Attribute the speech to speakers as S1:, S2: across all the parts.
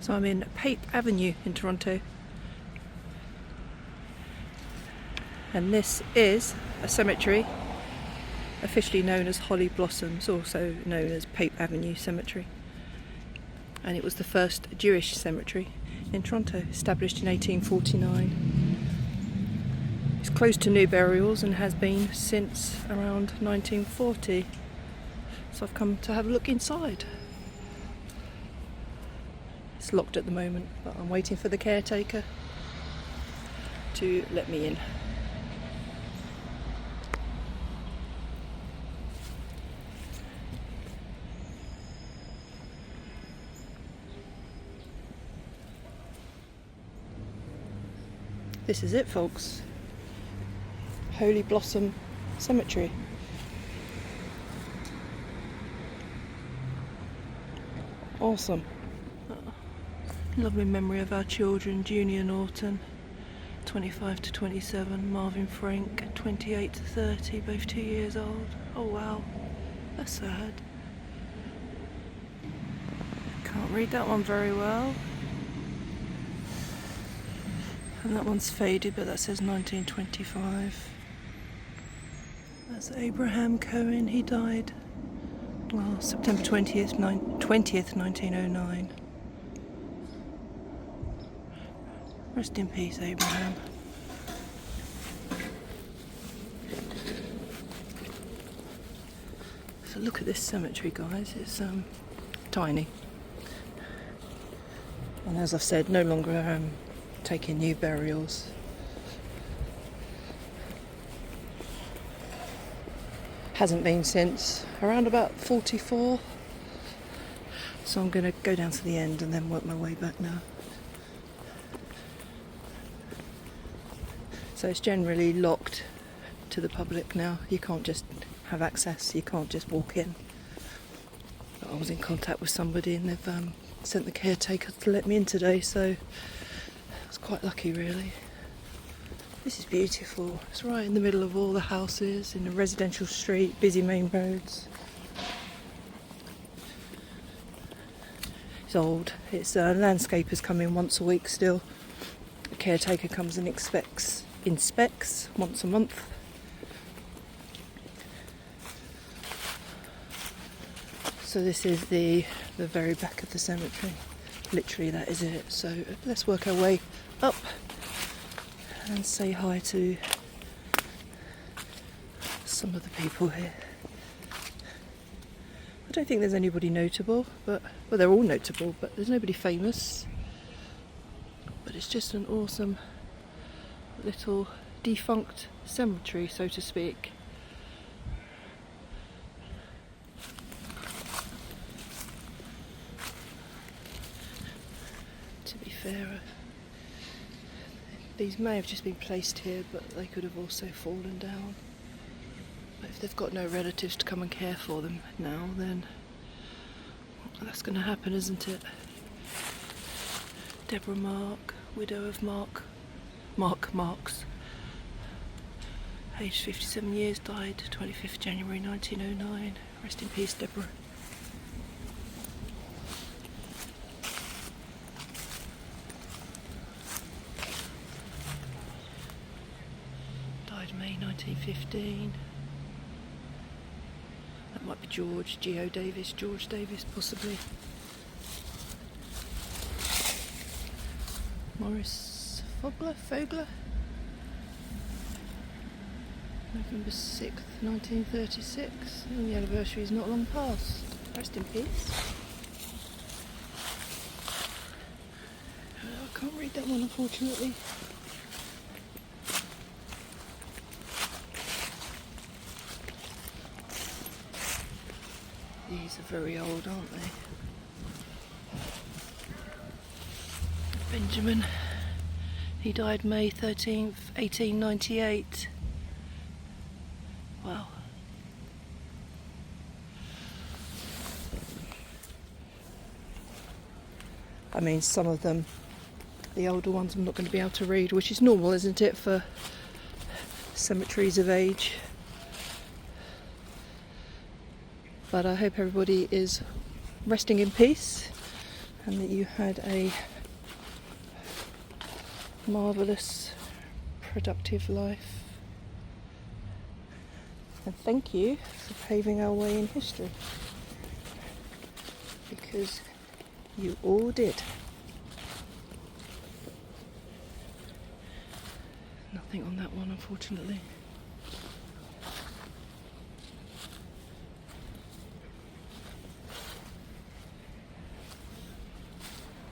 S1: So I'm in Pape Avenue in Toronto, and this is a cemetery officially known as Holly Blossoms, also known as Pape Avenue Cemetery, and it was the first Jewish cemetery in Toronto, established in 1849. It's closed to new burials and has been since around 1940, so I've come to have a look inside. It's locked at the moment, but I'm waiting for the caretaker to let me in. This is it, folks. Holy Blossom Cemetery. Awesome. Lovely memory of our children, Junior Norton, 25 to 27, Marvin Frank, 28 to 30, both 2 years old. Oh wow, that's sad. Can't read that one very well. And that one's faded, but that says 1925. That's Abraham Cohen. He died, well, September 20th, 1909. Rest in peace, Abraham. So look at this cemetery, guys. It's tiny. And as I've said, no longer taking new burials. Hasn't been since around about 44. So I'm going to go down to the end and then work my way back now. So it's generally locked to the public now. You can't just have access, you can't just walk in. But I was in contact with somebody and they've sent the caretaker to let me in today, so I was quite lucky really. This is beautiful. It's right in the middle of all the houses in a residential street, busy main roads. It's old. It's landscapers come in once a week still. The caretaker comes and inspects once a month. So this is the very back of the cemetery. Literally that is it. So let's work our way up and say hi to some of the people here. I don't think there's anybody notable, but well, they're all notable, but there's nobody famous. But it's just an awesome little defunct cemetery, so to speak. To be fair, these may have just been placed here, but they could have also fallen down. But if they've got no relatives to come and care for them now, then that's going to happen, isn't it? Deborah Mark, widow of Mark Marks, aged 57 years, died 25th January 1909. Rest in peace, Deborah. Died May 1915. That might be George Davis, possibly. Morris Fogler? November 6th, 1936. And the anniversary is not long past. Rest in peace. I can't read that one, unfortunately. These are very old, aren't they? Benjamin. He died May 13th, 1898. Wow. I mean, some of them, the older ones, I'm not going to be able to read, which is normal, isn't it, for cemeteries of age. But I hope everybody is resting in peace and that you had a marvellous, productive life. And thank you for paving our way in history, because you all did. Nothing on that one, unfortunately.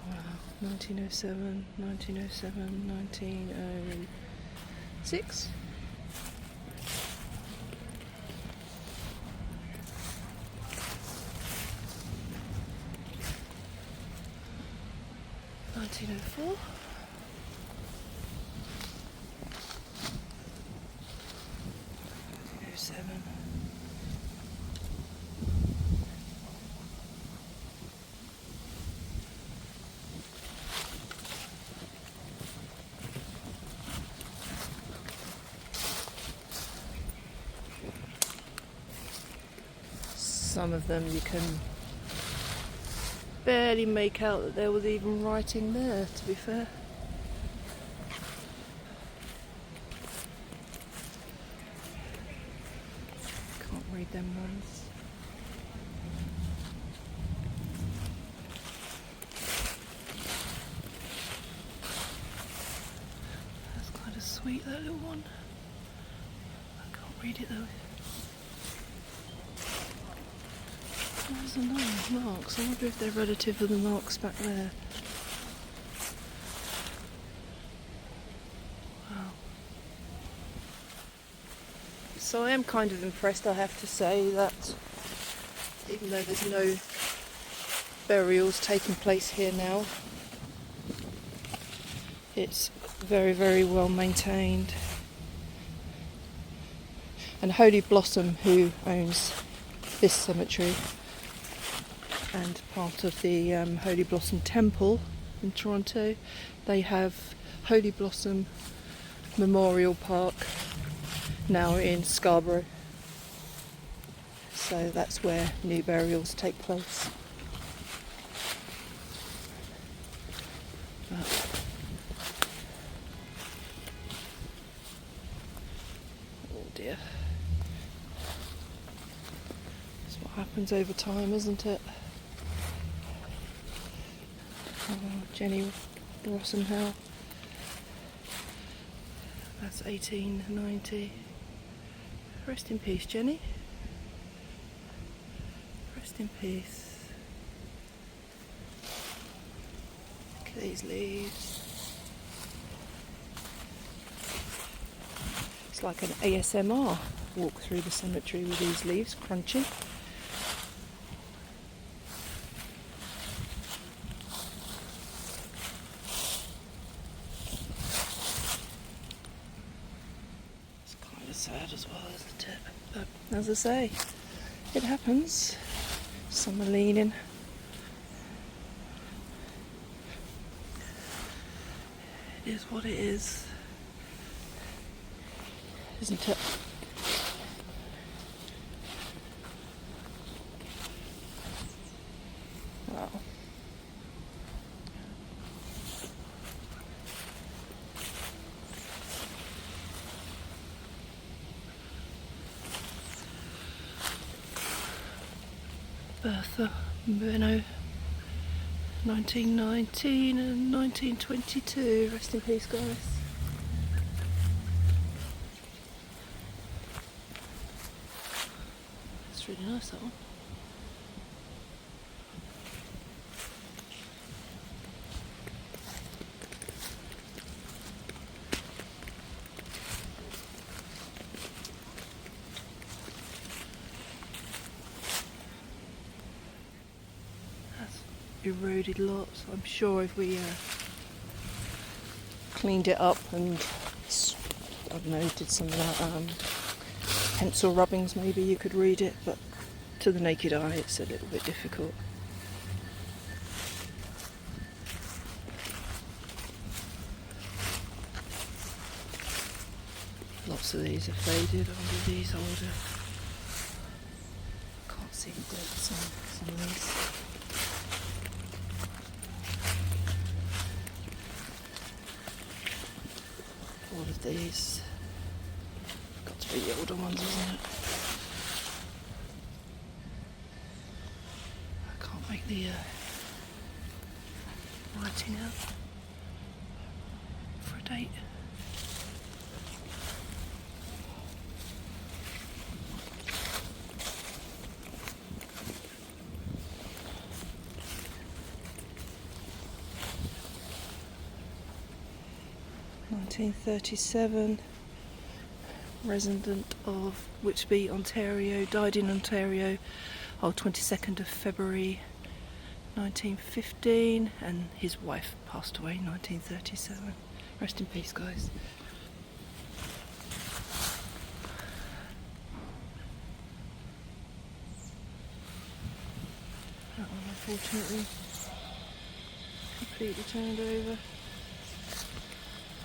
S1: Wow, 1907, 1907, 1906. $1904. Some of them you can barely make out that there was even writing there, to be fair. Can't read them ones. That's kind of sweet, that little one. I can't read it though. There's another marks. I wonder if they're relative of the marks back there. Wow. So I am kind of impressed, I have to say, that even though there's no burials taking place here now, it's very, very well maintained. And Holy Blossom, who owns this cemetery and part of the Holy Blossom Temple in Toronto, they have Holy Blossom Memorial Park now in Scarborough. So that's where new burials take place. But oh dear. That's what happens over time, isn't it? Oh, Jenny Rosenhell. That's 1890. Rest in peace, Jenny. Rest in peace. Look at these leaves. It's like an ASMR walk through the cemetery with these leaves crunching. Sad as well, isn't it? But as I say, it happens. Some are leaning. It is what it is, isn't it? Wow. Bertha Bueno, 1919 and 1922. Rest in peace, guys. It's really nice, that one. Eroded lots. I'm sure if we cleaned it up and I don't know, did some of that pencil rubbings, maybe you could read it, but to the naked eye it's a little bit difficult. Lots of these are faded under these older. Can't see the dates on some of these. all of these. Got to be the older ones, isn't it? I can't make the writing out for a date. (1937), resident of Whitby, Ontario, died in Ontario on 22nd of February 1915, and his wife passed away in 1937. Rest in peace, guys. That one unfortunately completely turned over.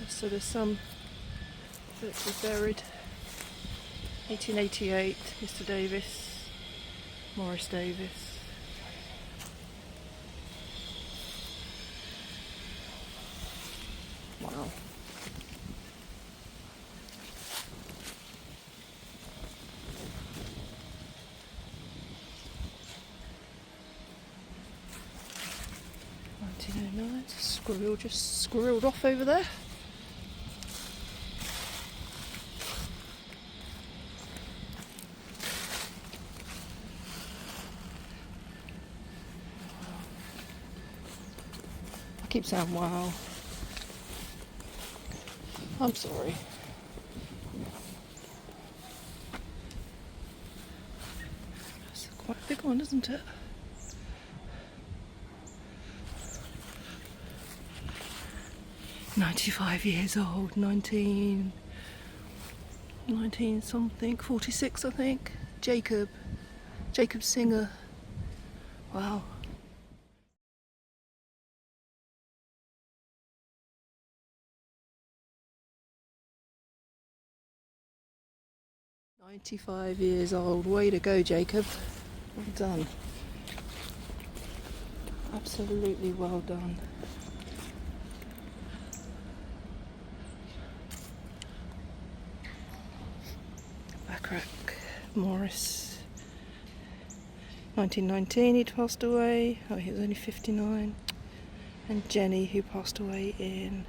S1: So there's some that was buried. 1888, Mr. Davis, Morris Davis. Wow. (1909), squirrel just squirreled off over there. I keep saying wow. I'm sorry. That's quite a big one, isn't it? (95 years old, 19 something, 46 I think. Jacob Singer. Wow. (95 years old. Way to go, Jacob. Well done. Absolutely well done. Backrack Morris. 1919 he'd passed away. Oh, he was only 59. And Jenny, who passed away in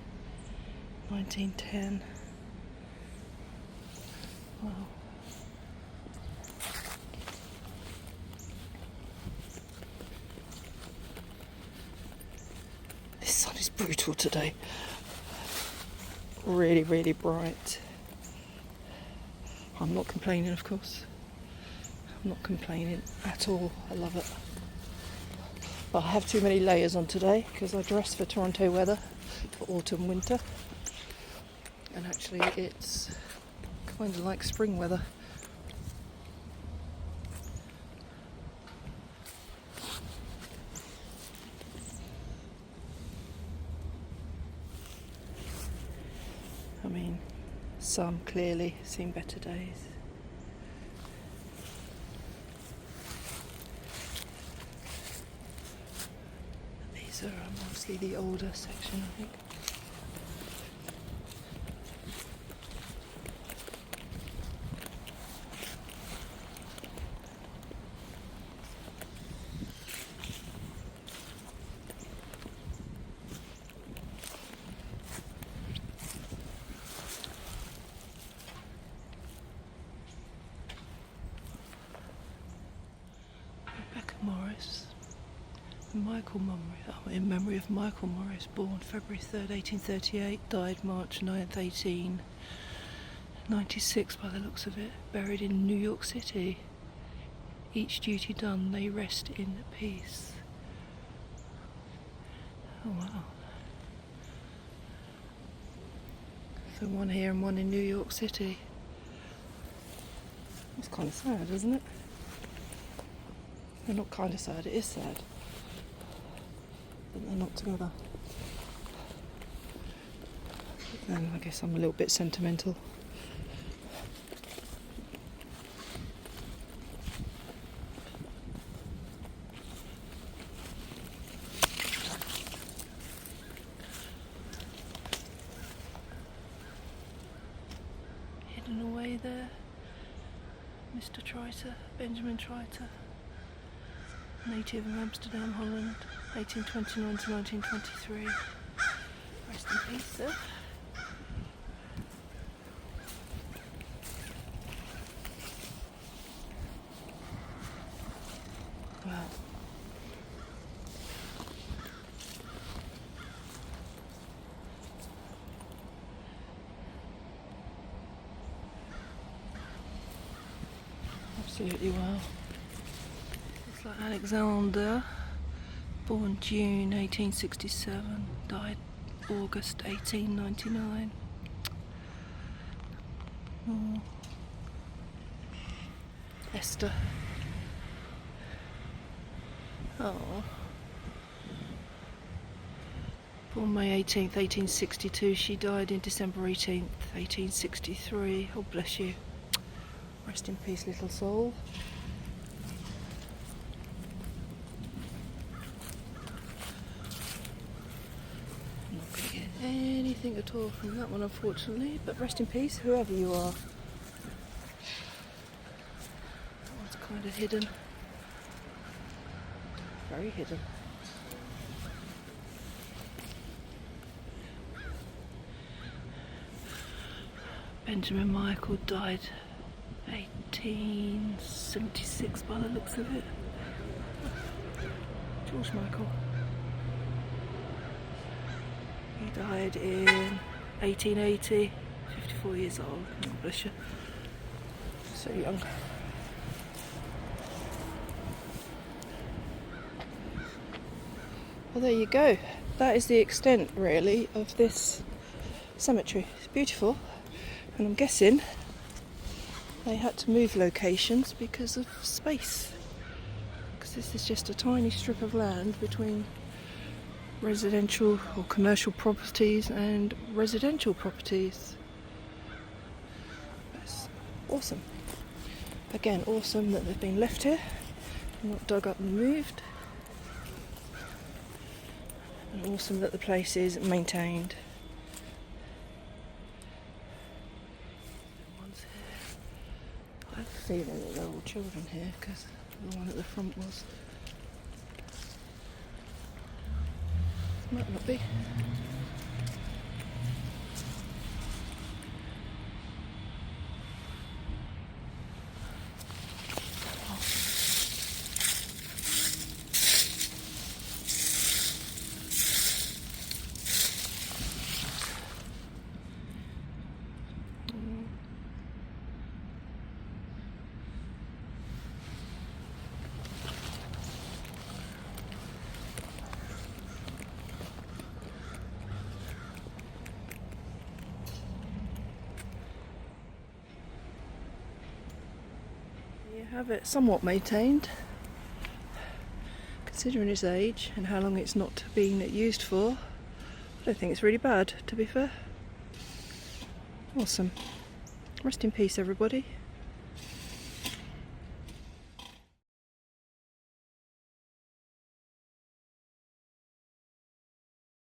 S1: 1910. Wow. This sun is brutal today. Really, really bright. I'm not complaining, of course. I'm not complaining at all. I love it. But I have too many layers on today because I dress for Toronto weather, for autumn, winter. And actually it's kind of like spring weather. I mean, some clearly seen better days. These are mostly the older section, I think. Morris, Michael Morris, in memory of Michael Morris, born February 3rd, 1838, died March 9th, 1896 by the looks of it, buried in New York City. Each duty done, they rest in peace. Oh wow. So one here and one in New York City. It's kind of sad, isn't it? They're not kind of sad, it is sad. But they're not together. But then I guess I'm a little bit sentimental. family there. Mr. Triter, Benjamin Triter, native of Amsterdam, Holland, 1829 to 1923. Rest in peace, sir. Wow. Absolutely wow. Looks like Alexander, born June 1867, died August 1899. Oh. Esther. Oh. Born May 18th, 1862. She died in December 18th, 1863. Oh, bless you. Rest in peace, little soul. I'm not going to get anything at all from that one, unfortunately, but rest in peace, whoever you are. That one's kind of hidden. Very hidden. Benjamin Michael died 1876 by the looks of it. George Michael. He died in 1880, 54 years old. Oh, bless you. So young. Well, there you go. That is the extent, really, of this cemetery. It's beautiful, and I'm guessing they had to move locations because of space. Because this is just a tiny strip of land between residential or commercial properties and residential properties. That's awesome. Again, awesome that they've been left here, not dug up and moved. And awesome that the place is maintained. One's here. I have a feeling that they're all children here because the one at the front was. Might not be. You have it somewhat maintained, considering its age and how long it's not been used for. I don't think it's really bad, to be fair. Awesome. Rest in peace, everybody.